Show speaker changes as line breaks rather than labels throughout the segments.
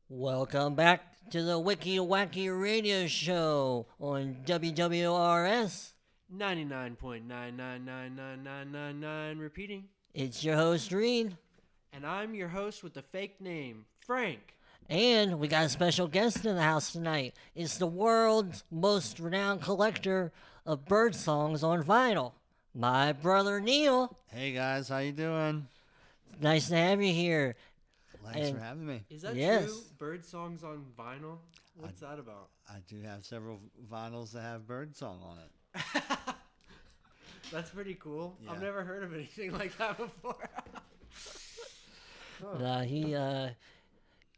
Welcome back to the Wicky Wacky radio show on WWRS.
99.9999999 repeating.
It's your host, Reid.
And I'm your host with the fake name, Frank.
And we got a special guest in the house tonight. It's the world's most renowned collector of bird songs on vinyl, my brother Neil.
Hey guys, how you doing?
Nice to have you here.
Thanks
And-
for having me.
Is that
Yes.
true? Bird songs on vinyl? What's that about?
I do have several vinyls that have birdsong on it.
That's pretty cool.
Yeah.
I've never heard of anything like that before.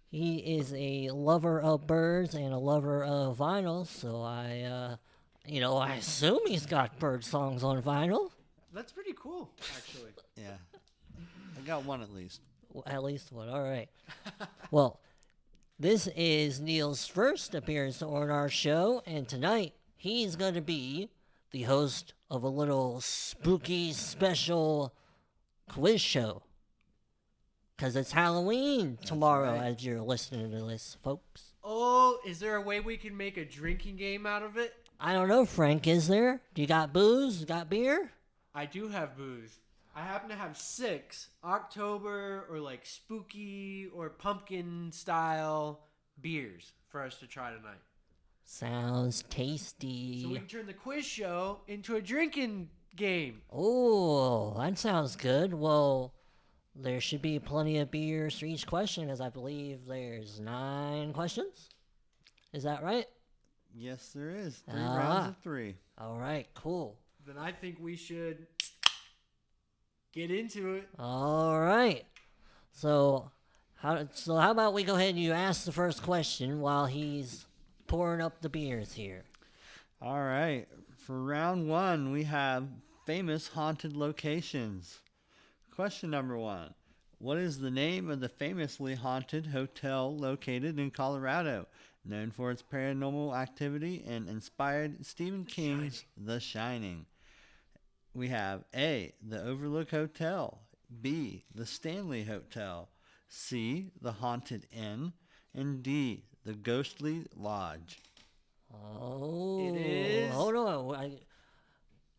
He is a lover of birds and a lover of vinyl, so I assume he's got bird songs on vinyl.
That's pretty cool, actually.
Yeah, I got one at least.
Well, at least one. All right. Well, this is Neil's first appearance on our show, and tonight he's going to be the host of a little spooky special quiz show. Because it's Halloween tomorrow
right.
as you're listening to this, folks.
Oh, is there a way we can make a drinking game out of it?
I don't know, Frank, is there? Do you got booze? You got beer?
I do have booze. I happen to have 6 October or like spooky or pumpkin style beers for us to try tonight.
Sounds tasty.
So we can turn the quiz show into a drinking game.
Oh, that sounds good. Well, there should be plenty of beers for each question, as I believe there's 9 questions. Is that right?
Yes, there is. 3
Ah.
rounds of 3.
All right, cool.
Then I think we should get into it.
All right. So how about we go ahead and you ask the first question while he's pouring up the beers here.
All right, for round 1, we have famous haunted locations. Question number 1. What is the name of the famously haunted hotel located in Colorado, known for its paranormal activity and inspired Stephen King's The Shining? We have A, the Overlook Hotel, B, the Stanley Hotel, C, the Haunted Inn, and D, the Ghostly Lodge.
Oh,
It is-
Hold on.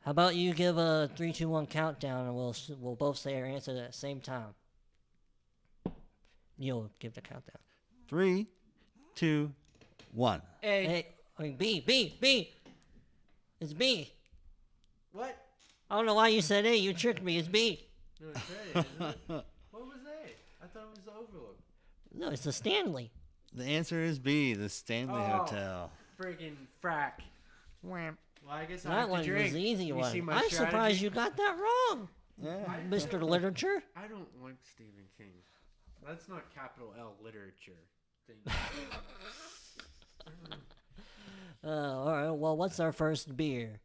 How about you give a 3, 2, 1 countdown, and we'll both say our answer at the same time. You'll give the countdown.
3, 2, 1.
A.
Hey, I mean B. It's B.
What?
I don't know why you said A. You tricked me. It's B.
No, it's A, isn't it? What was A? I thought it was the Overlook.
No, it's the Stanley.
The answer is B, the Stanley
Oh.
Hotel.
Friggin' frack. Well, I guess I
That
have
one
to drink.
was the easy
You
one.
see my
I'm
strategy?
surprised you got that wrong,
Yeah.
Mr. Literature.
I don't like Stephen King. That's not capital L literature. Thing.
All right. Well, what's our first beer?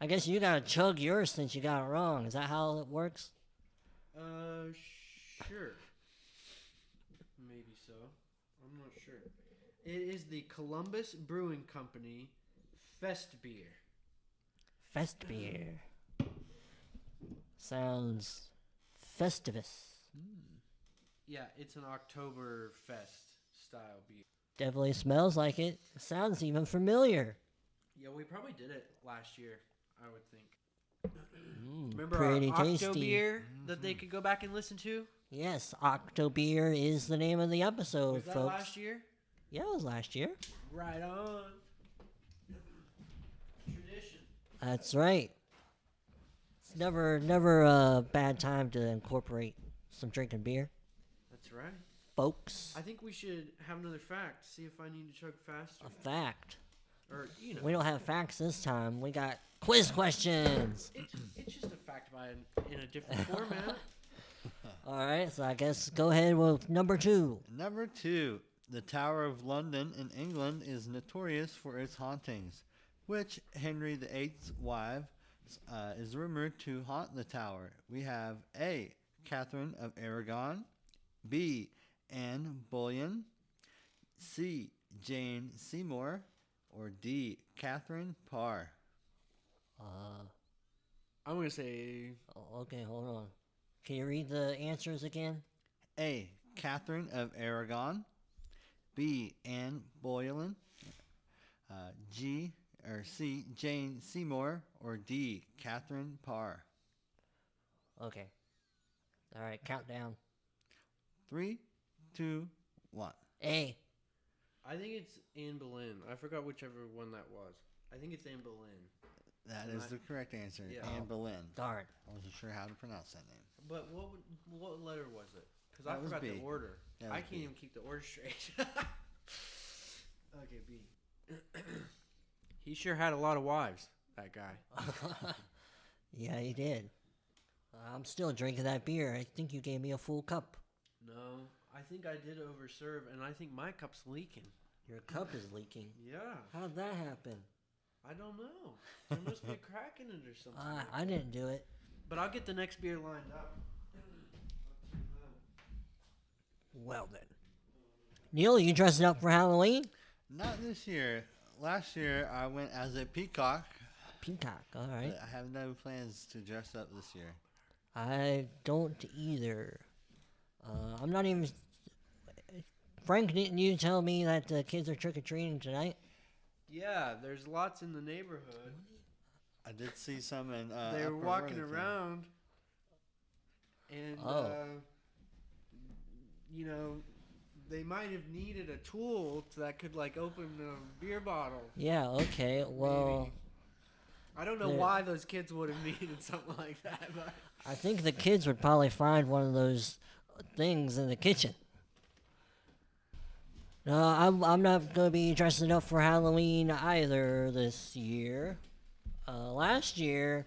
I guess you gotta chug yours since you got it wrong. Is that how it works?
Sure. Maybe so. I'm not sure. It is the Columbus Brewing Company Fest Beer.
Fest beer. Sounds festivus.
Yeah, it's an Oktoberfest style beer.
Definitely smells like it. Sounds even familiar.
Yeah, we probably did it last year, I would think. Remember
Pretty
our
tasty.
Octo beer that they could go back and listen to?
Yes, Octo Beer is the name of the episode,
Was that
folks.
last year?
Yeah, it was last year.
Right on. Tradition.
That's right. It's never a bad time to incorporate some drinking beer,
That's right.
folks.
I think we should have another fact. See if I need to chug faster.
A fact.
Or, you know.
We don't have facts this time. We got quiz questions.
It's just a fact in a different format.
All right, so I guess go ahead with number 2.
Number 2. The Tower of London in England is notorious for its hauntings, which Henry VIII's wife is rumored to haunt the tower. We have A, Catherine of Aragon, B, Anne Boleyn, C, Jane Seymour, or D, Catherine Parr.
I'm going to say
Okay, hold on. Can you read the answers again?
A, Catherine of Aragon, B. Anne Boleyn, C. Jane Seymour, or D. Catherine Parr?
Okay. All right, countdown.
3, 2, 1.
A.
I think it's Anne Boleyn. I forgot whichever one that was. I think it's Anne Boleyn.
That is the correct answer.
Yeah.
Anne Boleyn.
Darn.
I wasn't sure how to pronounce that name.
But what letter was it? Because I
That was
forgot
B.
the order.
That
I
was
can't
B.
even keep the order straight. Okay, B. He sure had a lot of wives, that guy.
Yeah, he did. I'm still drinking that beer. I think you gave me a full cup.
No, I think I did overserve, and I think my cup's leaking.
Your cup is leaking.
Yeah,
How'd that happen?
I don't know. There must be a crack in it or something.
I didn't do it.
But I'll get the next beer lined up.
Well then. Neil, you dressing up for Halloween?
Not this year. Last year, I went as a peacock.
Peacock, all right.
But I have no plans to dress up this year.
I don't either. I'm not even... Frank, didn't you tell me that the kids are trick-or-treating tonight?
Yeah, there's lots in the neighborhood.
I did see some in.
They were
Upper
walking
Worthington.
around, and you know, they might have needed a tool that could like open a beer bottle.
Yeah, okay. Well,
Maybe. I don't know
They're-
why those kids would have needed something like that, but
I think the kids would probably find one of those things in the kitchen. No, I'm not going to be dressing up for Halloween either this year. Last year,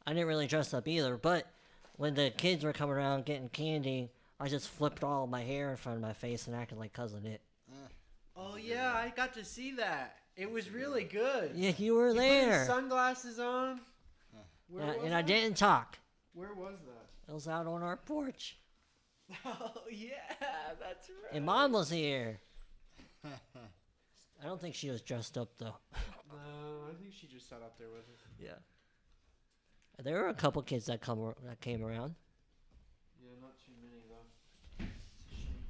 I didn't really dress up either, but when the kids were coming around getting candy, I just flipped all of my hair in front of my face and acted like Cousin It.
oh yeah, I got to see that. It was really good.
Yeah, you were
He put his
there.
sunglasses on. Where was
And I
that?
didn't talk.
Where was that?
It was out on our porch.
Oh yeah, that's right.
And Mom was here. I don't think she was dressed up, though.
No, I think she just sat up there with us.
Yeah. There were a couple kids that came around.
Yeah, not too many though. It's a shame.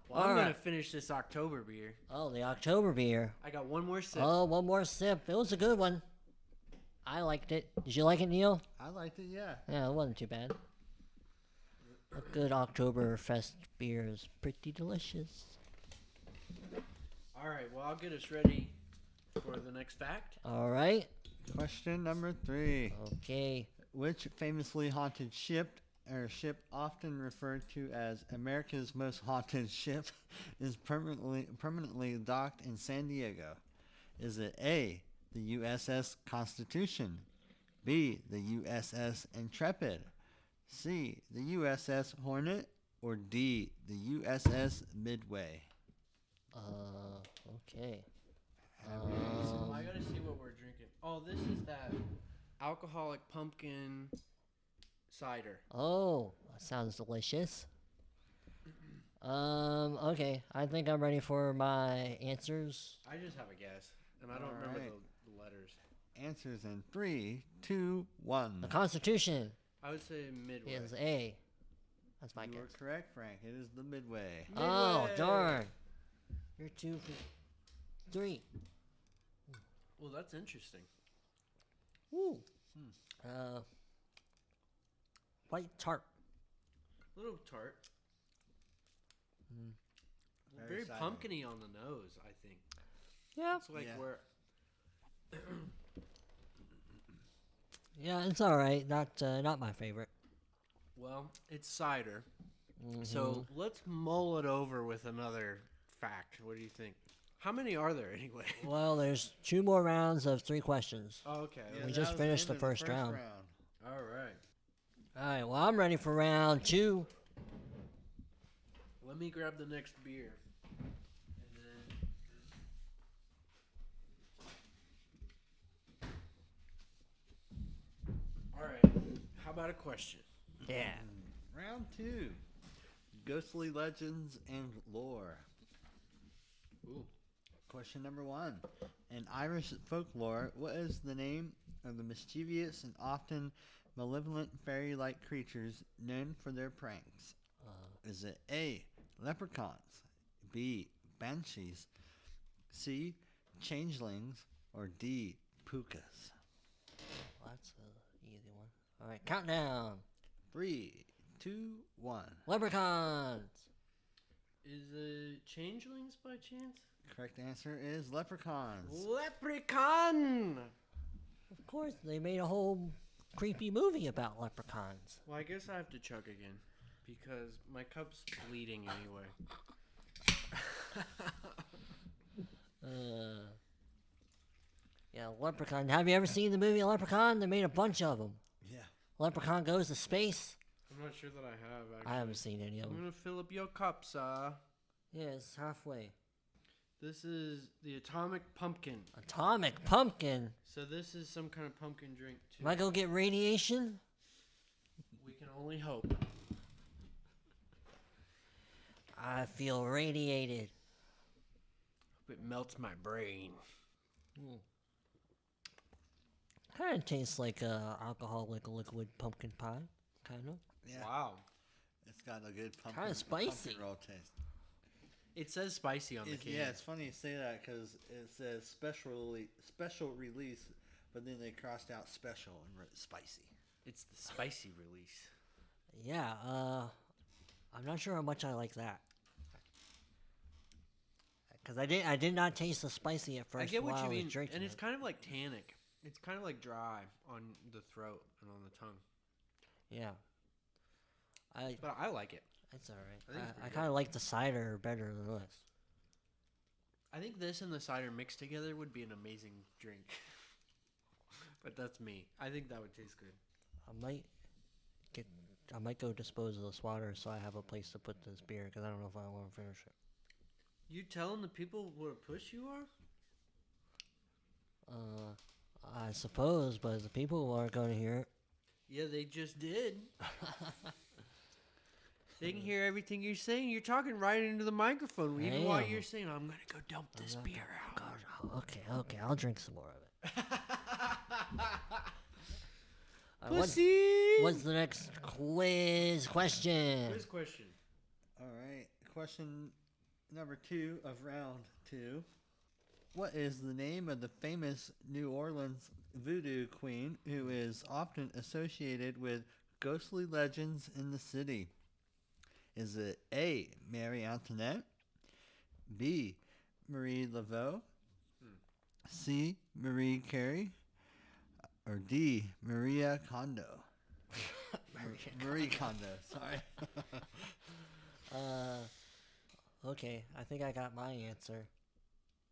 Well, I'm
All
gonna
right.
finish this October beer.
Oh, the October beer.
I got one more sip.
Oh, one more sip. It was a good one. I liked it. Did you like it, Neil?
I liked it, yeah.
Yeah, it wasn't too bad. A good Oktoberfest beer is pretty delicious.
All right, well, I'll get us ready for the next fact.
All right.
Question number 3.
Okay.
Which famously haunted ship often referred to as America's most haunted ship is permanently docked in San Diego? Is it A, the USS Constitution, B, the USS Intrepid, C, the USS Hornet, or D, the USS Midway?
Okay.
I gotta see what we're drinking. Oh, this is that alcoholic pumpkin cider.
Oh, that sounds delicious. Okay. I think I'm ready for my answers.
I just have a guess, and I don't remember
Alright.
the letters.
Answers in 3, 2, 1.
The Constitution
I would say Midway.
is A. That's my
You
guess.
are correct, Frank. It is the Midway.
Oh,
Midway.
darn. You're 2 for 3.
Well, that's interesting.
Woo. White tart.
Little tart.
Very
Very
cider.
pumpkin-y on the nose, I think.
Yeah.
It's like
Yeah.
where
Yeah, it's all right. Not my favorite.
well, it's cider.
Mm-hmm.
So let's mull it over with another fact. What do you think? How many are there anyway?
Well, there's 2 more rounds of 3 questions.
Oh, okay.
We
that
just
was
finished
end
the
of
first round.
All right.
All right. Well, I'm ready for round 2.
Let me grab the next beer. And then... All right. How about a question?
Yeah.
Round 2. Ghostly legends and lore.
Ooh.
Question number 1. In Irish folklore, what is the name of the mischievous and often malevolent fairy-like creatures known for their pranks? Is it A, leprechauns, B. banshees, C. changelings, or D. pukas?
Well, that's an easy one. All right, countdown.
3, 2, 1.
Leprechauns.
Is it changelings by chance?
Correct answer is leprechauns.
Leprechaun!
Of course, they made a whole creepy movie about leprechauns.
Well, I guess I have to chug again because my cup's bleeding anyway.
Yeah, Leprechaun. Have you ever seen the movie Leprechaun? They made a bunch of them.
Yeah.
Leprechaun goes to space.
I'm not sure that I have, actually.
I haven't seen any of
I'm
them.
going to fill up your cup, sir.
Yeah, it's halfway.
This is the Atomic Pumpkin.
Atomic pumpkin.
So this is some kind of pumpkin drink, too.
Am I gonna get radiation?
We can only hope.
I feel radiated.
It melts my brain.
Kind of tastes like alcoholic liquid pumpkin pie. Kind of.
Yeah.
Wow.
It's got a good pumpkin,
Kinda spicy.
pumpkin roll taste.
It says spicy on the can.
Yeah, it's funny you say that because it says special release, but then they crossed out special and wrote spicy.
It's the spicy release.
Yeah. I'm not sure how much I like that. Because I did not taste the spicy at first.
I get what
while
you
I was
mean,
drinking
and it's
it.
kind of like tannic. It's kind of like dry on the throat and on the tongue.
Yeah.
But I like it.
It's all
I think it's
right. I
pretty
kind of like the cider better than this.
I think this and the cider mixed together would be an amazing drink. But that's me. I think that would taste good.
I might go dispose of this water so I have a place to put this beer because I don't know if I want to finish it.
You telling the people what a push you are?
I suppose, but the people aren't going to hear it.
Yeah, they just did. They can hear everything you're saying. You're talking right into the microphone. Even while you're saying, I'm going to go dump this beer out.
God, okay, I'll drink some more of it.
Pussy!
What's the next quiz question?
Quiz question.
All right. Question number 2 of round 2. What is the name of the famous New Orleans voodoo queen who is often associated with ghostly legends in the city? Is it A. Mary Antoinette, B. Marie Laveau, C. Marie Carey, or D. Maria Kondo? Marie Kondo, sorry.
Okay, I think I got my answer.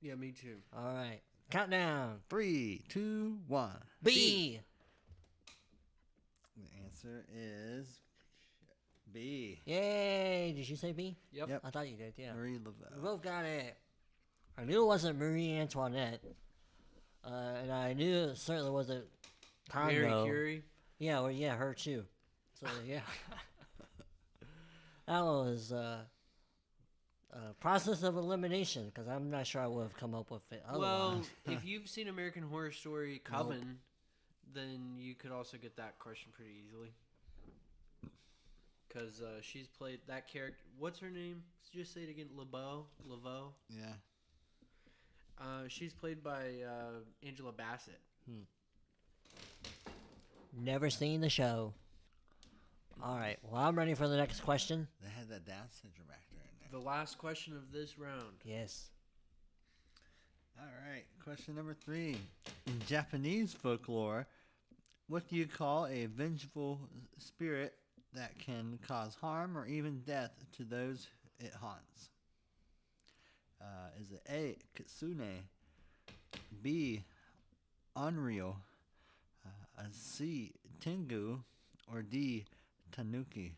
Yeah, me too.
All right, countdown.
3, 2, 1.
B.
The answer is B.
Yay! Did you say B?
Yep.
I thought you did. Yeah.
Marie
We
Laveau.
both got it. I knew it wasn't Marie Antoinette, and I knew it certainly wasn't
Mary
Kondo.
Curie.
Yeah, well, yeah, her too. So yeah, that was a process of elimination because I'm not sure I would have come up with it otherwise.
Well, if you've seen American Horror Story Coven, then you could also get that question pretty easily. Because she's played that character. What's her name? Just say it again. Laveau.
Yeah.
She's played by Angela Bassett.
Never seen the show. All right, well, I'm ready for the next question.
They had that Down syndrome actor in there.
The last question of this round.
Yes.
All right. Question number 3. In Japanese folklore, what do you call a vengeful spirit that can cause harm or even death to those it haunts? Is it A. Kitsune, B. Unreal, C. Tengu, or D. Tanuki?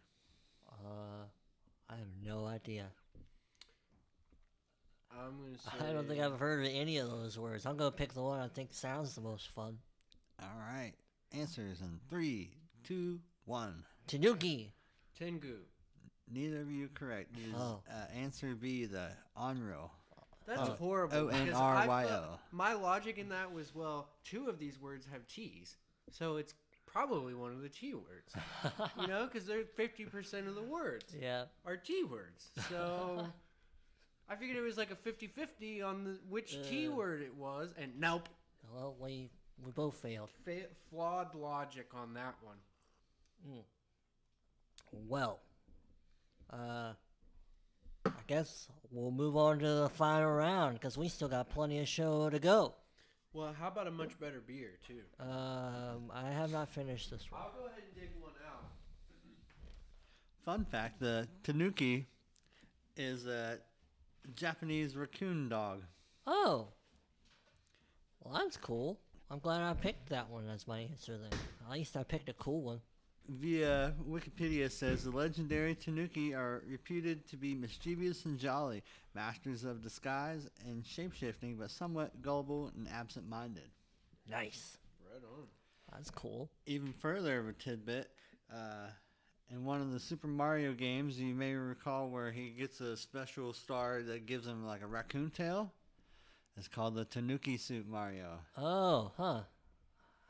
I have no idea.
I'm going to say...
I don't think I've heard of any of those words. I'm going to pick the one I think sounds the most fun.
All right. Answers in 3, 2, 1.
Tanuki.
Tengu.
Neither of you correct. It is
Oh.
answer B, the Onryo.
That's horrible. because
Onryo.
I thought- My logic in that was, well, 2 of these words have T's. So it's probably one of the T words. You know, because they're 50% of the words
Yeah.
are T words. So I figured it was like a 50-50 on which T word it was, and nope.
Well, we both failed.
Flawed logic on that one.
Well, I guess we'll move on to the final round because we still got plenty of show to go.
Well, how about a much better beer, too?
I have not finished this one.
I'll go ahead and dig one out.
Fun fact, the tanuki is a Japanese raccoon dog.
Oh. Well, that's cool. I'm glad I picked that one as my answer then. At least I picked a cool one.
Via Wikipedia says the legendary tanuki are reputed to be mischievous and jolly, masters of disguise and shapeshifting, but somewhat gullible and absent-minded.
Nice.
Right on.
That's cool.
Even further of a tidbit, in one of the Super Mario games, you may recall where he gets a special star that gives him like a raccoon tail. It's called the Tanuki Suit Mario.
Oh, huh.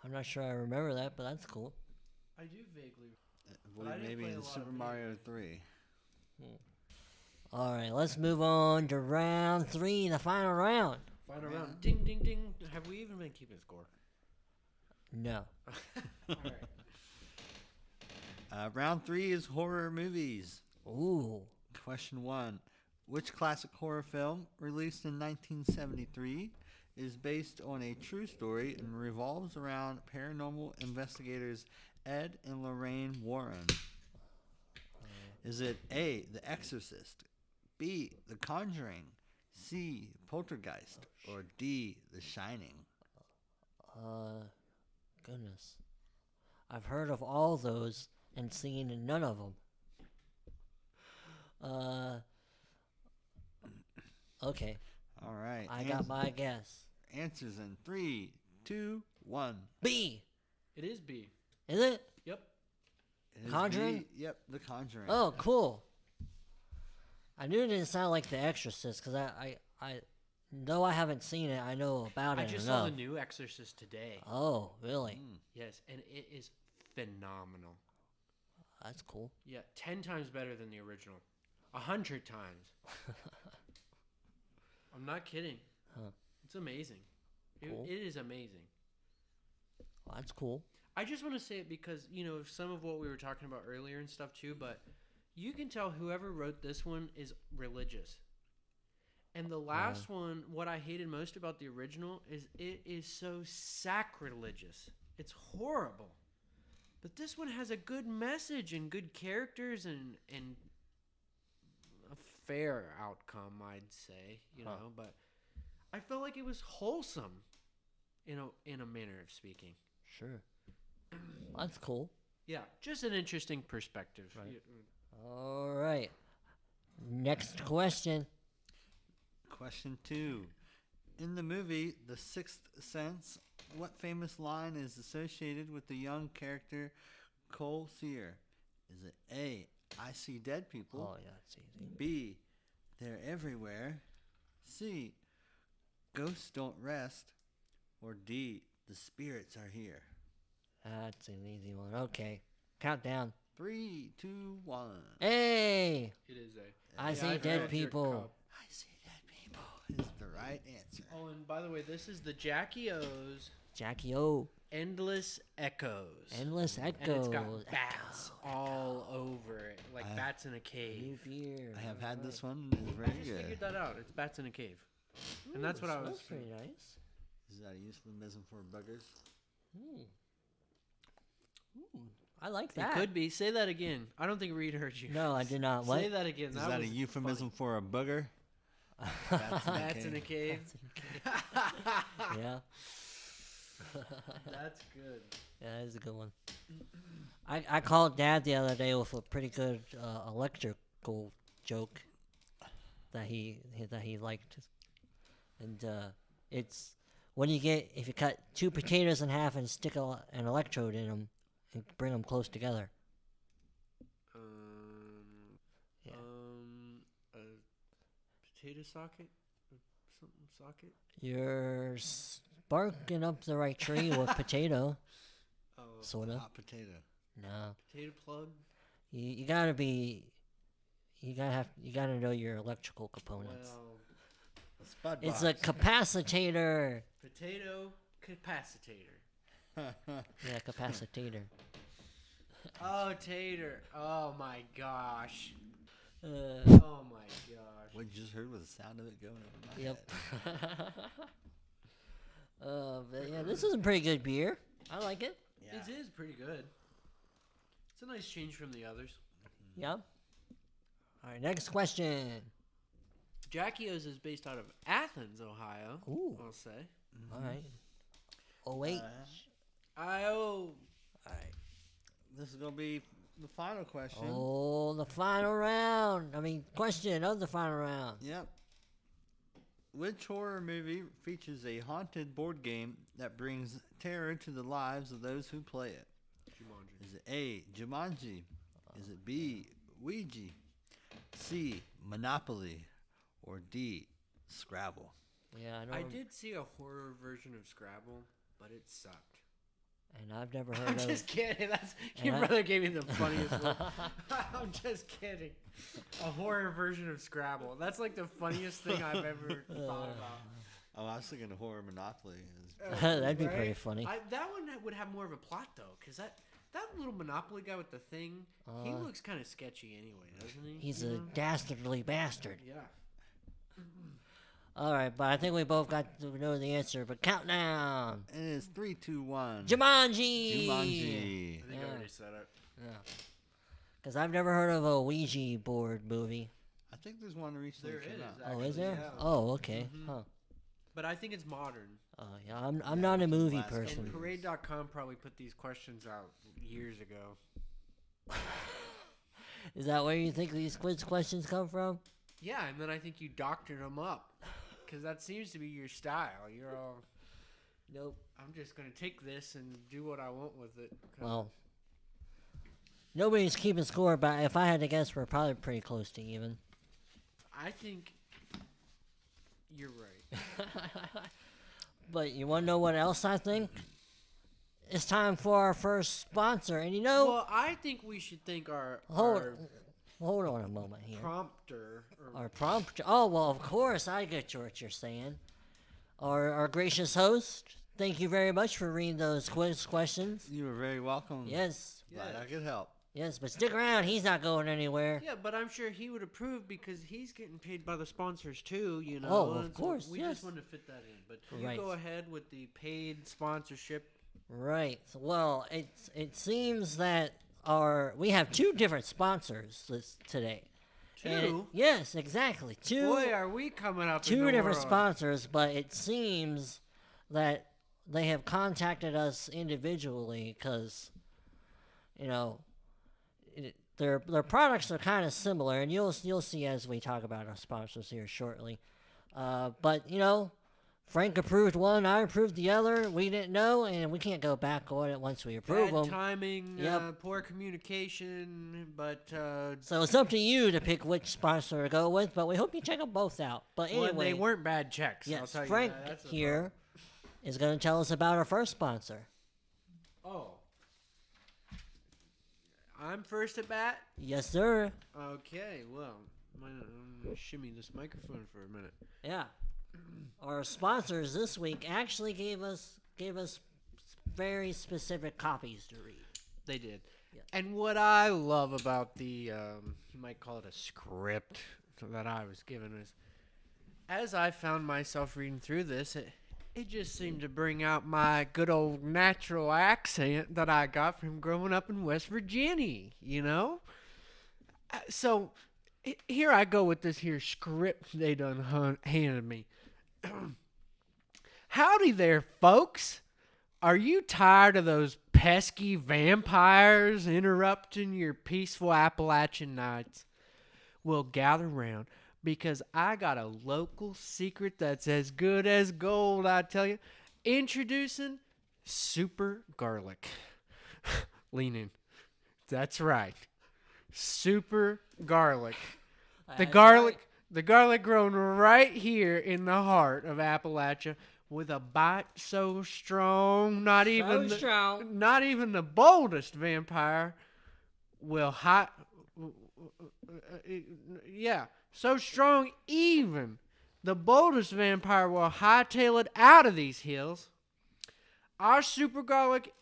I'm not sure I remember that, but that's cool.
I do vaguely.
I
But I
believe
didn't
maybe
play a
in
lot
Super
of
Mario 3.
All right, let's move on to round 3, the final round.
Final round. Ding, ding, ding. Have we even been keeping score?
No.
All right.
Round 3 is horror movies.
Ooh.
Question 1. Which classic horror film, released in 1973, is based on a true story and revolves around paranormal investigators Ed and Lorraine Warren? Is it A, The Exorcist, B, The Conjuring, C, Poltergeist, or D, The Shining?
Goodness. I've heard of all those and seen none of them. Okay.
All right.
I got my guess.
Answers in 3, 2, 1.
B.
It is B.
Is it?
Yep.
It is
Conjuring?
B. Yep, The Conjuring.
Oh, cool. I knew it didn't sound like The Exorcist because though I haven't seen it, I know about it.
I just
enough.
saw the new Exorcist today.
Oh, really?
Yes, and it is phenomenal.
That's cool.
Yeah, 10 times better than the original. 100 times. I'm not kidding.
Huh.
It's amazing.
Cool.
It is amazing.
Well, that's cool.
I just want to say it because, you know, some of what we were talking about earlier and stuff too, but you can tell whoever wrote this one is religious. And the last one, what I hated most about the original is it is so sacrilegious. It's horrible. But this one has a good message and good characters and a fair outcome, I'd say, you know, but I felt like it was wholesome in a manner of speaking.
Sure. That's cool.
Yeah, just an interesting perspective.
Right. All right. Next question.
Question 2. In the movie The Sixth Sense, what famous line is associated with the young character Cole Sear? Is it A, I see dead people?
Oh, yeah, it's easy.
B, they're everywhere? C, ghosts don't rest? Or D, the spirits are here?
That's an easy one. Okay. Countdown.
3, 2, 1.
Hey!
It is a.
I see dead people.
I see dead people is the right answer.
Oh, and by the way, this is the Jackie O's
Jackie O.
Endless Echoes.
Endless Echoes.
And it's got bats all over it, like bats in a cave.
New beer.
I have had this one. It's very
I just
good.
figured that out. It's bats in a cave. And that's what I was.
That's pretty nice.
Is that a euphemism for buggers?
I like
It
that.
could be. Say that again. I don't think Reid heard you.
No, I did not. What?
Say that again.
Is that a
was
euphemism for a booger? Bats
funny. Bats in a cave.
Yeah.
That's good.
Yeah, that is a good one. I called Dad the other day with a pretty good electrical joke that he liked, and it's when if you cut 2 potatoes in half and stick an electrode in them and bring them close together. Yeah.
A potato socket, something socket.
You're sparking up the right tree with potato.
Oh,
sort of.
Hot potato.
No.
Potato plug.
You gotta be. You gotta know your electrical components.
Well,
A spud
It's
box.
a capacitor.
potato capacitator.
Yeah, capacitor.
Oh, tater. Oh my gosh.
Uh,
Oh my gosh.
What you just heard was the sound of it going over my
yep.
head.
But yeah, this is a pretty good beer. I like it.
Yeah.
It is pretty good. It's a nice change from the others.
Yep. All right, next question.
Jackie O's is based out of Athens, Ohio.
Ooh.
I'll say.
All right. Oh wait.
I-O.
All right.
This is going to be the final question.
Oh, the final round. Question of the final round.
Yep. Which horror movie features a haunted board game that brings terror to the lives of those who play it?
Jumanji.
Is it A, Jumanji? Is it B, Ouija? C, Monopoly? Or D, Scrabble?
Yeah, I know.
I did see a horror version of Scrabble, but it sucked.
And I've never heard
I'm
of.
just kidding. Your
And I-
brother gave me the funniest look. I'm just kidding. A horror version of Scrabble. That's like the funniest thing I've ever thought about.
Oh, I was thinking of horror Monopoly.
That'd be
Right?
pretty funny.
That one would have more of a plot though, because that little Monopoly guy with the thing, he looks kind of sketchy anyway, doesn't he?
He's
You
a
know?
dastardly bastard.
Yeah.
All right, but I think we both got to know the answer. But countdown.
And it's 3, 2, 1.
Jumanji.
Jumanji.
I think
Yeah.
I already said it.
Yeah. Because I've never heard of a Ouija board movie.
I think there's one recently
There
came
is,
out.
Oh, is
Actually,
there?
yeah.
Oh, okay.
Mhm.
Huh.
But I think it's modern.
Oh, yeah. I'm not a movie
last
person.
And Parade.com probably put these questions out years ago.
Is that where you think these quiz questions come from?
Yeah, and then I think you doctored them up. Because that seems to be your style. You're all,
Nope.
I'm just going to take this and do what I want with it.
Well, nobody's keeping score, but if I had to guess, we're probably pretty close to even.
I think you're right.
But you want to know what else I think? It's time for our first sponsor, and you know,
Well, I think we should thank our
hold on a moment here.
prompter. Or
Our prompt. Oh well, of course I get what you're saying. Our gracious host. Thank you very much for reading those quiz questions.
You were very welcome.
Yes,
Glad
Yeah.
I could help.
yes, but stick around. He's not going anywhere.
yeah, but I'm sure he would approve because he's getting paid by the sponsors too, you know.
Oh, of
and so
course,
We
yes.
just want to fit that in. But you
Right.
go ahead with the paid sponsorship.
Right. Well, it seems that we have two different sponsors today. And
Two?
yes, exactly. Two.
Boy, are we coming up in
two
the
different
world.
sponsors, but it seems that they have contacted us individually because, their products are kind of similar, and you'll see as we talk about our sponsors here shortly. But Frank approved one, I approved the other. We didn't know, and we can't go back on it once we approve
Bad
them.
timing,
Yep.
poor communication, but
So it's up to you to pick which sponsor to go with, but we hope you check them both out. But
well,
anyway,
they weren't bad checks. I'll
yes,
tell you
Frank
that. That's the
here is going to tell us about our first sponsor.
problem. Oh. I'm first at bat?
Yes, sir.
Okay, well, I'm going to shimmy this microphone for a minute.
Yeah. Our sponsors this week actually gave us very specific copies to read.
They did.
Yeah.
And what I love about the, you might call it a script that I was given is, as I found myself reading through this, it just seemed to bring out my good old natural accent that I got from growing up in West Virginia, you know? So, here I go with this here script they done handed me. Howdy there, folks. Are you tired of those pesky vampires interrupting your peaceful Appalachian nights? Well, gather round, because I got a local secret that's as good as gold, I tell you. Introducing Super Garlic. Lean in. That's right. Super Garlic. The
That's
garlic grown right here in the heart of Appalachia, with a bite so strong, not even
strong.
not even the boldest vampire will yeah, so strong even the boldest vampire will hightail it out of these hills. Our super garlic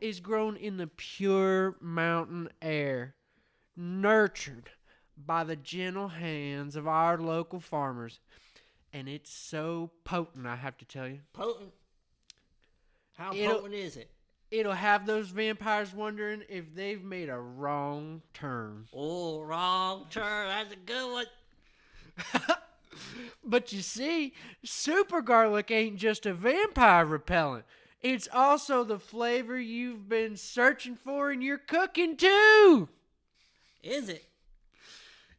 is grown in the pure mountain air, nurtured by the gentle hands of our local farmers. And it's so potent, I have to tell you.
Potent? How potent is it?
It'll have those vampires wondering if they've made a wrong turn.
Oh, wrong turn. That's a good one.
But you see, super garlic ain't just a vampire repellent. It's also the flavor you've been searching for in your cooking, too.
Is it?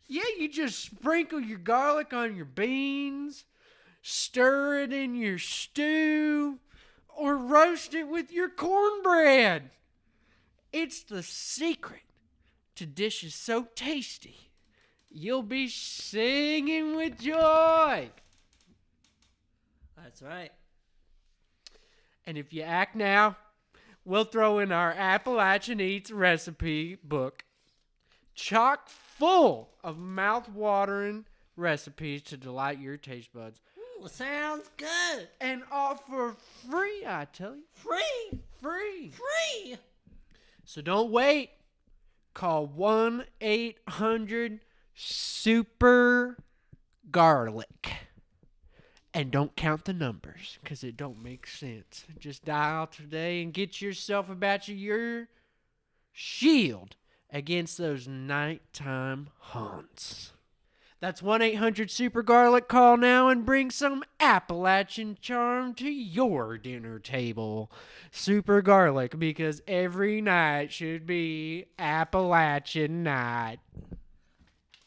Yeah, you just sprinkle your garlic on your beans, stir it in your stew, or roast it with your cornbread. It's the secret to dishes so tasty, you'll be singing with joy.
That's right.
And if you act now, we'll throw in our Appalachian Eats recipe book, chock full of mouth-watering recipes to delight your taste buds.
Ooh, sounds good.
And all for free, I tell you.
Free.
Free.
Free.
So don't wait. Call 1-800-SUPER-GARLIC. And don't count the numbers, because it don't make sense. Just dial today and get yourself a batch of your shield against those nighttime haunts. That's 1-800-SUPER-GARLIC. Call now and bring some Appalachian charm to your dinner table. Super Garlic, because every night should be Appalachian night.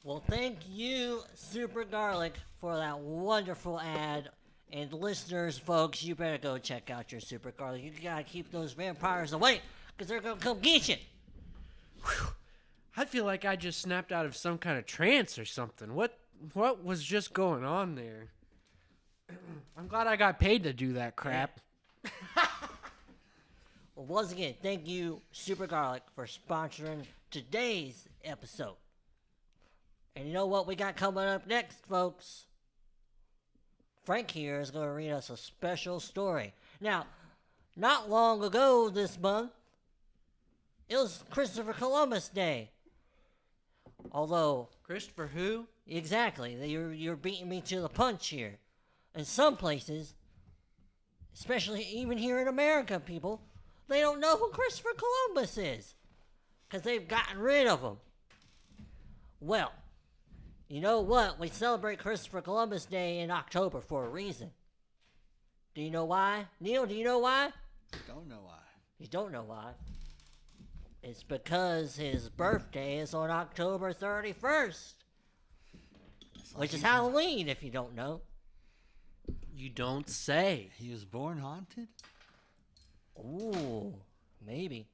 Well, thank you, Super Garlic, for that wonderful ad. And listeners, folks, you better go check out your Super Garlic. You gotta keep those vampires away, because they're gonna come get you.
Whew. I feel like I just snapped out of some kind of trance or something. What was just going on there? I'm glad I got paid to do that crap.
Well, once again, thank you, Super Garlic, for sponsoring today's episode. And you know what we got coming up next, folks? Frank here is going to read us a special story. Now, not long ago this month, it was Christopher Columbus Day. Although,
Christopher who?
exactly, you're beating me to the punch here. In some places, especially even here in America, people, they don't know who Christopher Columbus is, because they've gotten rid of him. Well, you know what? We celebrate Christopher Columbus Day in October for a reason. Do you know why? Neil, do you know why?
Don't know why.
You don't know why. It's because his birthday is on October 31st, which is Halloween, if you don't know.
You don't say.
He was born haunted?
Ooh, maybe.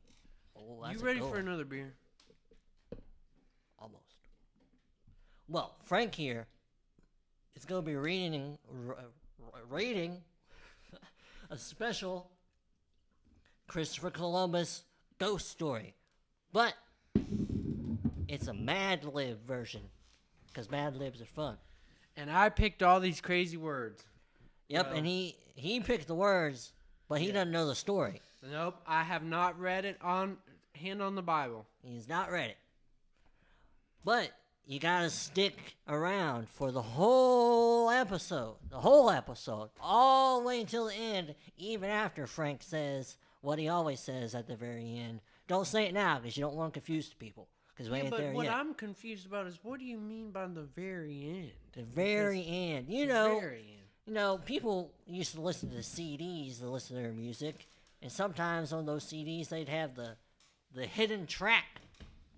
Oh, that's
You ready
a good
for
one.
another beer?
Almost. Well, Frank here is going to be reading a special Christopher Columbus ghost story. But it's a Mad Lib version, because Mad Libs are fun.
And I picked all these crazy words.
Yep,
Well,
and he picked the words, but he doesn't know the story.
Nope, I have not read it on hand on the Bible.
He's not read it. But you gotta stick around for the whole episode. All the way until the end, even after Frank says what he always says at the very end. Don't say it now, because you don't want to confuse people. Because we ain't
but
there
what
yet.
I'm confused about is, what do you mean by the very end?
The very end.
The very end.
You know, people used to listen to CDs to listen to their music. And sometimes on those CDs, they'd have the hidden track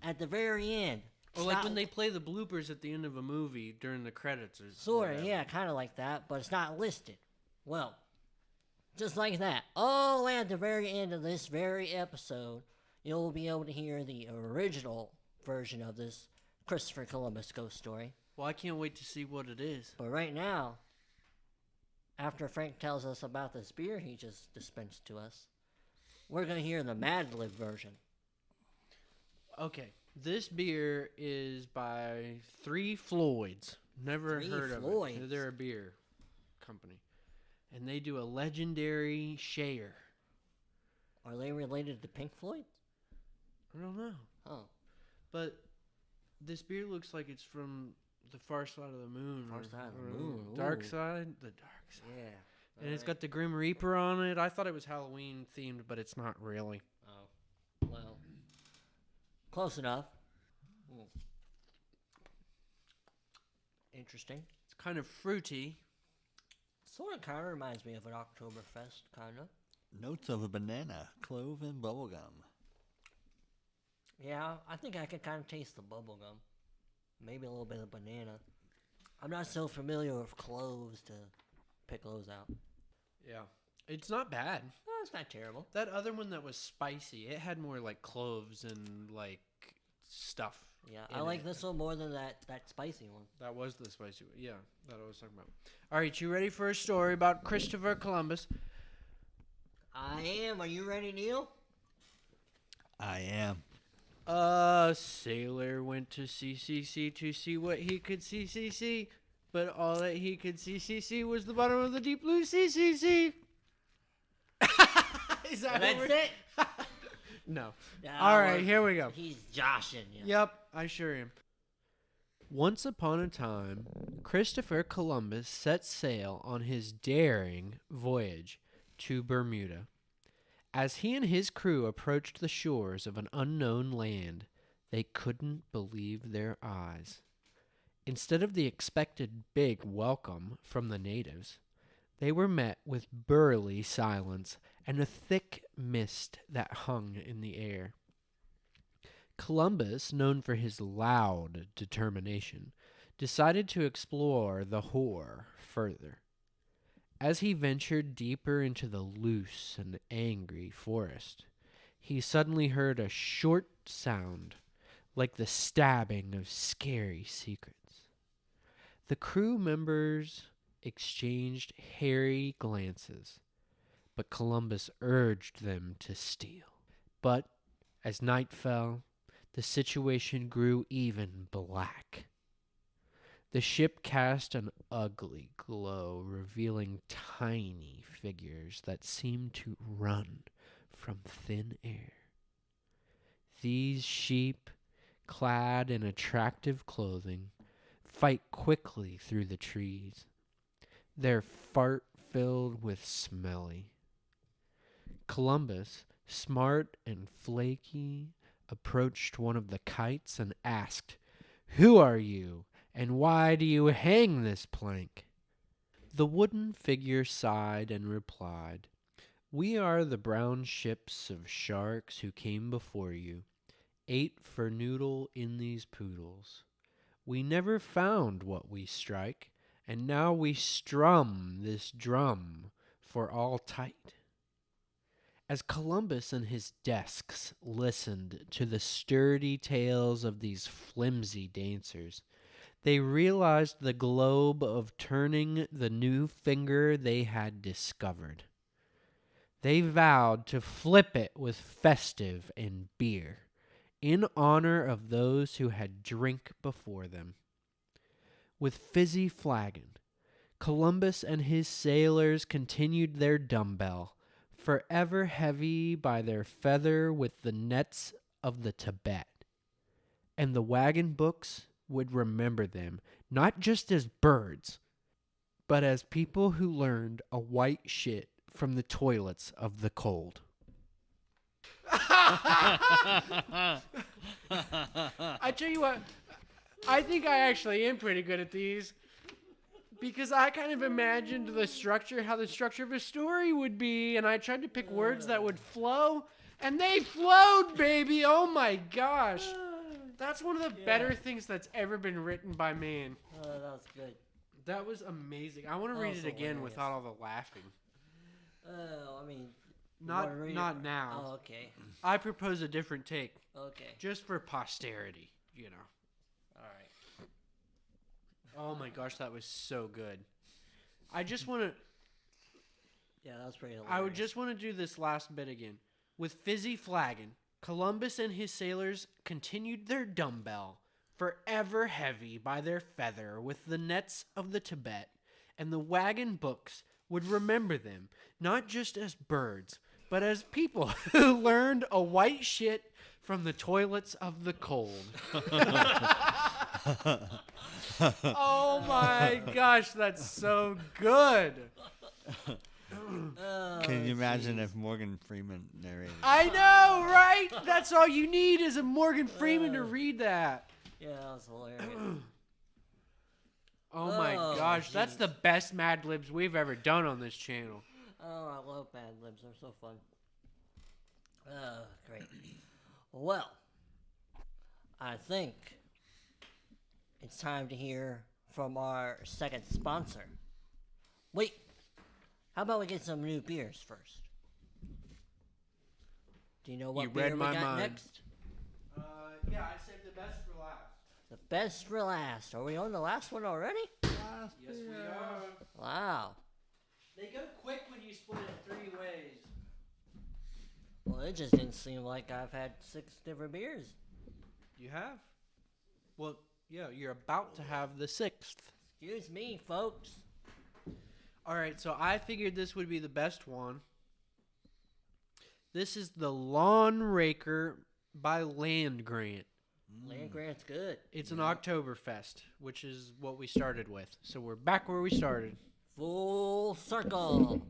at the very end.
Or like when they play the bloopers at the end of a movie during the credits. Or
Sort of,
whatever.
yeah, kind of like that, but it's not listed. Well, just like that, all the way at the very end of this very episode, you'll be able to hear the original version of this Christopher Columbus ghost story.
Well, I can't wait to see what it is.
But right now, after Frank tells us about this beer he just dispensed to us, we're going to hear the Mad Lib version.
Okay, this beer is by Three Floyds. Never
Three
heard
Floyds?
of it. They're a beer company. And they do a legendary share.
Are they related to Pink Floyd?
I don't know.
Oh.
But this beer looks like it's from the far side of the moon.
Far side of the
or
moon,
Dark
ooh.
side? The dark side.
Yeah.
And it's got the Grim Reaper on it. I thought it was Halloween themed, but it's not really.
Oh. Well. Close enough. Interesting.
It's kind of fruity.
Sort of kind of reminds me of an Oktoberfest, kind of.
Notes of a banana, clove, and bubblegum.
Yeah, I think I can kind of taste the bubblegum. Maybe a little bit of banana. I'm not so familiar with cloves to pick those out.
Yeah. It's not bad.
No, it's not terrible.
That other one that was spicy, it had more like cloves and like stuff.
Yeah, I like this one more than that spicy one.
That was the spicy one. Yeah, that I was talking about. All right, you ready for a story about Christopher Columbus?
I am. Are you ready, Neil?
I am.
A sailor went to CCC to see what he could see, but all that he could see was the bottom of the deep blue CCC. Is that
That's
what
it?
No.
No,
All right, here we go.
He's joshing you.
Yep, I sure am. Once upon a time, Christopher Columbus set sail on his daring voyage to Bermuda. As he and his crew approached the shores of an unknown land, they couldn't believe their eyes. Instead of the expected big welcome from the natives, they were met with burly silence and a thick mist that hung in the air. Columbus, known for his loud determination, decided to explore the horror further. As he ventured deeper into the loose and angry forest, he suddenly heard a short sound, like the stabbing of scary secrets. The crew members exchanged hairy glances, but Columbus urged them to steal. But as night fell, the situation grew even black. The ship cast an ugly glow, revealing tiny figures that seemed to run from thin air. These sheep, clad in attractive clothing, fight quickly through the trees, their fart filled with smelly. Columbus, smart and flaky, approached one of the kites and asked, "Who are you? And why do you hang this plank?" The wooden figure sighed and replied, "We are the brown ships of sharks who came before you, ate for noodle in these poodles. We never found what we strike, and now we strum this drum for all tight." As Columbus and his desks listened to the sturdy tales of these flimsy dancers, they realized the globe of turning the new finger they had discovered. They vowed to flip it with festive and beer, in honor of those who had drink before them. With fizzy flagon, Columbus and his sailors continued their dumbbell, forever heavy by their feather with the nets of the Tibet. And the wagon books would remember them, not just as birds, but as people who learned a white shit from the toilets of the cold. I tell you what, I think I actually am pretty good at these. Because I kind of imagined the structure, how the structure of a story would be, and I tried to pick words that would flow, and they flowed, baby! Oh my gosh! That's one of the better things that's ever been written by man.
Oh, that was good.
That was amazing. I want to read it again without all the laughing.
Oh, I mean...
Not now.
Oh, okay.
I propose a different take.
Okay.
Just for posterity, you know.
All right.
Oh my gosh, that was so good. I just want to...
Yeah, that was pretty hilarious.
I would just want to do this last bit again. With fizzy flagon, Columbus and his sailors continued their dumbbell, forever heavy by their feather with the nets of the Tibet, and the wagon books would remember them, not just as birds, but as people who learned a white shit from the toilets of the cold. Oh my gosh, that's so good.
Can you imagine if Morgan Freeman narrated?
I know, right? That's all you need is a Morgan Freeman to read that.
Yeah, that was hilarious.
Oh my gosh, that's the best Mad Libs we've ever done on this channel.
Oh, I love Mad Libs. They're so fun. Great. Well, I think it's time to hear from our second sponsor. Wait, how about we get some new beers first? Do you know what
You
beer
read
we
my
got
mind.
next?
Yeah, I saved the best for last.
The best for last. Are we on the last one already?
Yes, we are.
Wow.
They go quick when you split it 3 ways.
Well, it just didn't seem like I've had 6 different beers.
You have? Well, yeah, you're about to have the 6th.
Excuse me, folks.
All right, so I figured this would be the best one. This is the Lawn Raker by Land Grant.
Land Grant's good.
It's an Oktoberfest, which is what we started with. So we're back where we started.
Full circle.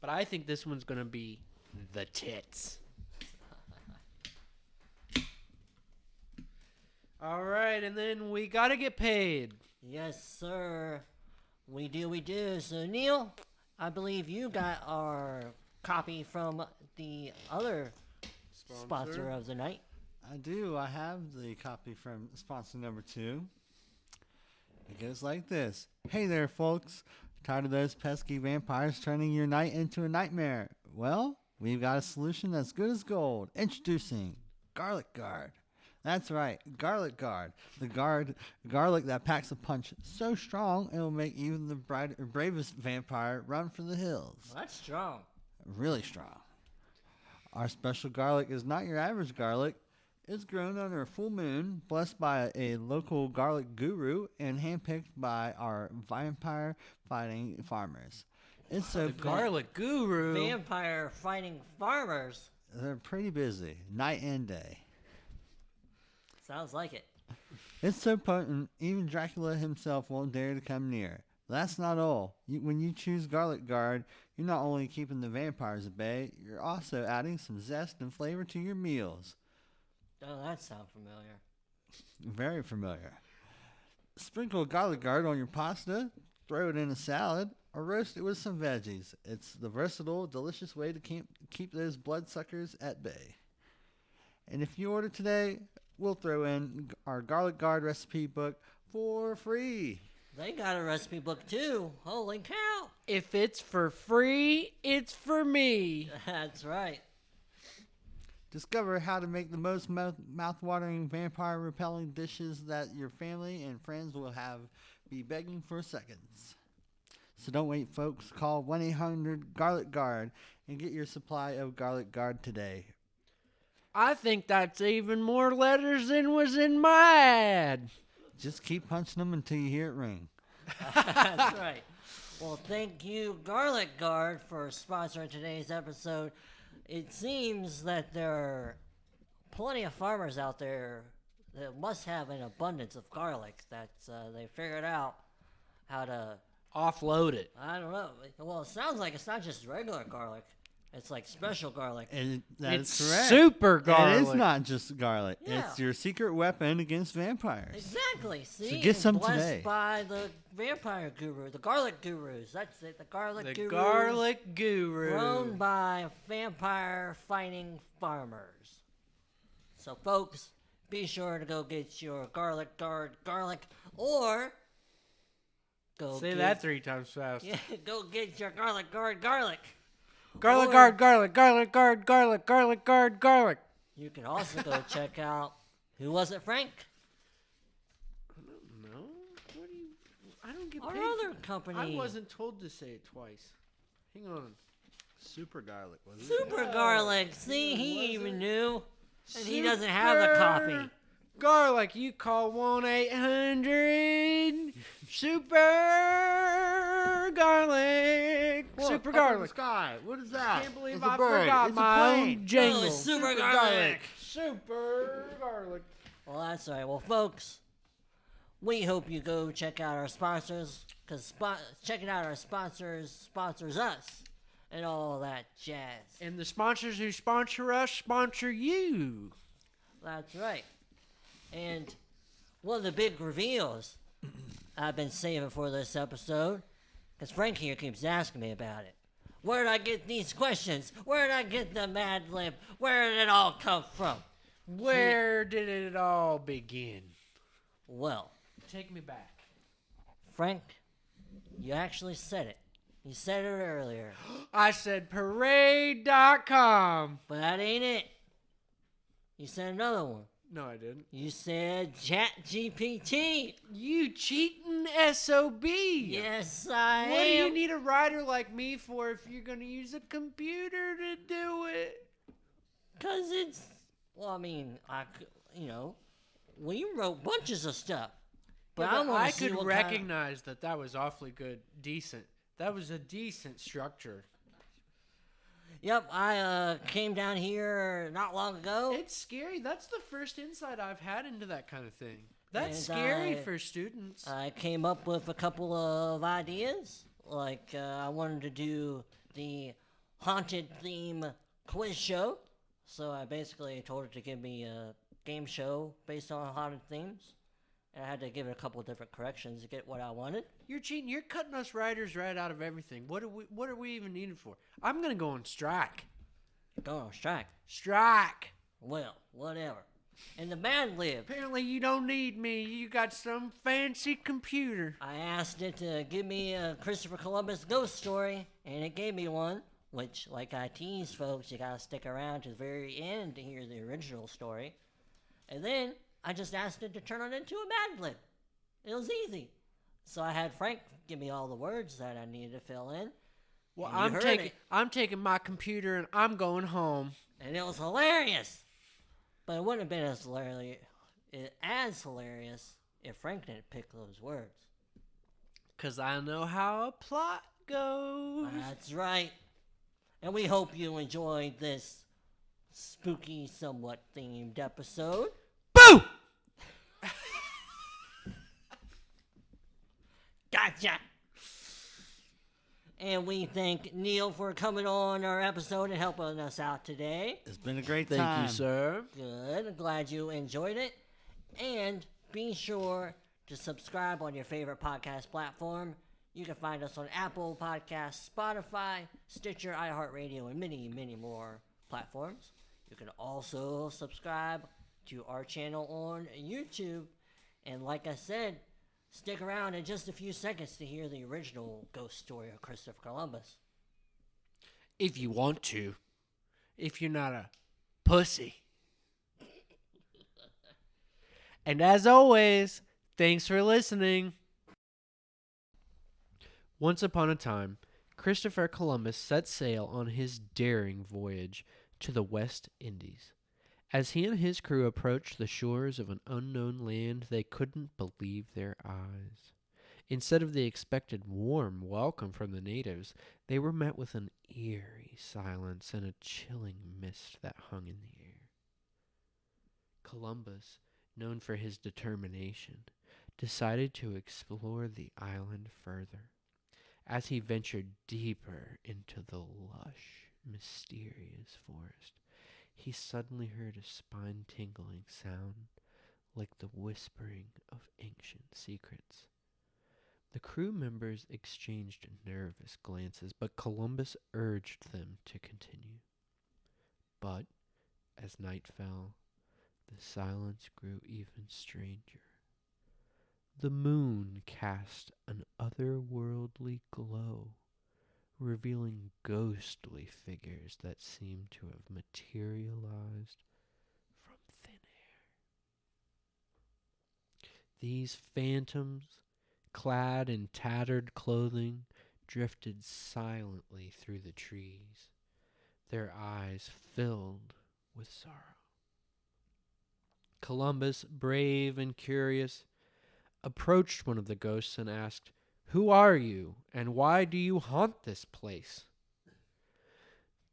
But I think this one's going to be the tits. All right, and then we got to get paid.
Yes, sir. We do. So, Neil, I believe you got our copy from the other sponsor of the night.
I do. I have the copy from sponsor number 2. It goes like this. Hey there, folks. Tired of those pesky vampires turning your night into a nightmare? Well, we've got a solution that's good as gold. Introducing Garlic Guard. That's right, Garlic Guard. The garlic that packs a punch so strong it will make even the bravest vampire run for the hills.
Well, that's strong.
Really strong. Our special garlic is not your average garlic. It's grown under a full moon, blessed by a local garlic guru, and handpicked by our vampire-fighting farmers. It's so
The garlic guru.
Vampire fighting farmers.
They're pretty busy, night and day.
Sounds like it.
It's so potent, even Dracula himself won't dare to come near. That's not all. When you choose Garlic Guard, you're not only keeping the vampires at bay, you're also adding some zest and flavor to your meals.
Oh, that sounds familiar.
Very familiar. Sprinkle Garlic Guard on your pasta, throw it in a salad, or roast it with some veggies. It's the versatile, delicious way to keep those bloodsuckers at bay. And if you order today, we'll throw in our Garlic Guard recipe book for free.
They got a recipe book too. Holy cow.
If it's for free, it's for me.
That's right.
Discover how to make the most mouth-watering vampire-repelling dishes that your family and friends will be begging for seconds. So don't wait, folks. Call 1-800-GARLIC-GUARD and get your supply of Garlic Guard today.
I think that's even more letters than was in my ad.
Just keep punching them until you hear it ring.
That's right. Well, thank you, Garlic Guard, for sponsoring today's episode. It seems that there are plenty of farmers out there that must have an abundance of garlic that they figured out how to
Offload it.
I don't know. Well, it sounds like it's not just regular garlic. It's like special garlic.
And that
It's
is correct.
super garlic.
It is not just garlic.
Yeah.
It's your secret weapon against vampires.
Exactly. See,
get some
blessed
today.
by the vampire guru, the garlic gurus. That's it. The garlic
The
gurus.
garlic guru.
Grown by vampire fighting farmers. So, folks, be sure to go get your Garlic Guard garlic, or
Say that 3 times fast.
Yeah, go get your Garlic Guard garlic.
Garlic
Or
guard, garlic, garlic guard, garlic, garlic guard, garlic.
You can also go check out Who Was It, Frank?
No? What do you... I don't get
Our
paid.
other
for-
company.
I wasn't told to say it twice. Hang on.
Super garlic, was it?
Super garlic. See, he
was
even
it?
knew. And he doesn't have the copy.
Garlic, you call 1-800 Super Garlic.
Look,
Super
up in the
Garlic.
sky. What is that?
Can't believe
It's a
I
bird.
forgot
It's a
my
plane.
own jingle.
Oh, it's super garlic.
Super Garlic.
Well, that's all right. Well, folks, we hope you go check out our sponsors, because checking out our sponsors sponsors us and all that jazz.
And the sponsors who sponsor us sponsor you.
That's right. And one of the big reveals I've been saving for this episode, because Frank here keeps asking me about it. Where did I get these questions? Where did I get the Mad Lib? Where did it all come from?
Where did it all begin?
Well,
Take me back.
Frank, you actually said it. You said it earlier.
I said parade.com.
But that ain't it. You said another one.
No, I didn't.
You said ChatGPT.
You cheating SOB.
Yes, I
What do you
am.
need a writer like me for if you're going to use a computer to do it?
Because it's, well, I mean, we wrote bunches of stuff. But
Yeah,
I want
I
to see
could
what
recognize that was awfully good, decent. That was a decent structure.
Yep, I came down here not long ago.
It's scary. That's the first insight I've had into that kind of thing. That's
And
scary
I-
for students.
I came up with a couple of ideas. Like, I wanted to do the haunted theme quiz show. So I basically told her to give me a game show based on haunted themes. And I had to give it a couple of different corrections to get what I wanted.
You're cheating. You're cutting us writers right out of everything. What are we even needed for? I'm gonna go on strike.
Going on strike.
Strike.
Well, whatever. And the Mad Lib,
Apparently you don't need me. You got some fancy computer.
I asked it to give me a Christopher Columbus ghost story, and it gave me one. Which, like I teased folks, you gotta stick around to the very end to hear the original story. And then I just asked it to turn it into a Mad Lib. It was easy. So I had Frank give me all the words that I needed to fill in.
Well,
And you
I'm
heard
taking
it.
I'm taking my computer and I'm going home.
And it was hilarious. But it wouldn't have been as hilarious if Frank didn't pick those words.
'Cause I know how a plot goes.
That's right. And we hope you enjoyed this spooky, somewhat themed episode.
Boo!
Gotcha! And we thank Neil for coming on our episode and helping us out today.
It's been a great
Thank
time.
you, sir.
Good. I'm glad you enjoyed it. And be sure to subscribe on your favorite podcast platform. You can find us on Apple Podcasts, Spotify, Stitcher, iHeartRadio, and many, many more platforms. You can also subscribe to our channel on YouTube. And like I said, stick around in just a few seconds to hear the original ghost story of Christopher Columbus.
If you want to. If you're not a pussy. And as always, thanks for listening. Once upon a time, Christopher Columbus set sail on his daring voyage to the West Indies. As he and his crew approached the shores of an unknown land, they couldn't believe their eyes. Instead of the expected warm welcome from the natives, they were met with an eerie silence and a chilling mist that hung in the air. Columbus, known for his determination, decided to explore the island further. As he ventured deeper into the lush, mysterious forest, he suddenly heard a spine-tingling sound like the whispering of ancient secrets. The crew members exchanged nervous glances, but Columbus urged them to continue. But, as night fell, the silence grew even stranger. The moon cast an otherworldly glow, revealing ghostly figures that seemed to have materialized from thin air. These phantoms, clad in tattered clothing, drifted silently through the trees, their eyes filled with sorrow. Columbus, brave and curious, approached one of the ghosts and asked, "Who are you, and why do you haunt this place?"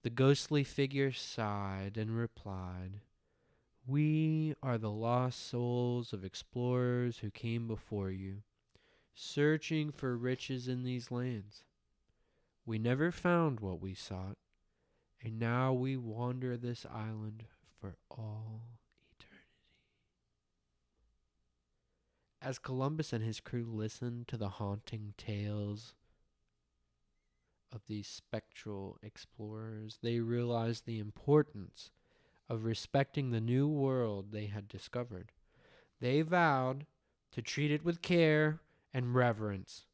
The ghostly figure sighed and replied, "We are the lost souls of explorers who came before you, searching for riches in these lands. We never found what we sought, and now we wander this island for all eternity." As Columbus and his crew listened to the haunting tales of these spectral explorers, they realized the importance of respecting the new world they had discovered. They vowed to treat it with care and reverence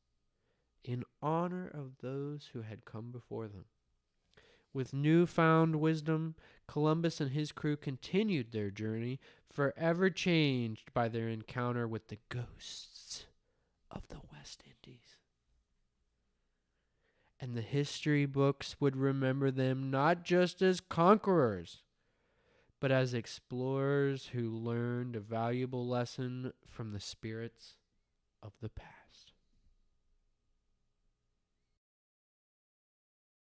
in honor of those who had come before them. With newfound wisdom, Columbus and his crew continued their journey, forever changed by their encounter with the ghosts of the West Indies. And the history books would remember them not just as conquerors, but as explorers who learned a valuable lesson from the spirits of the past.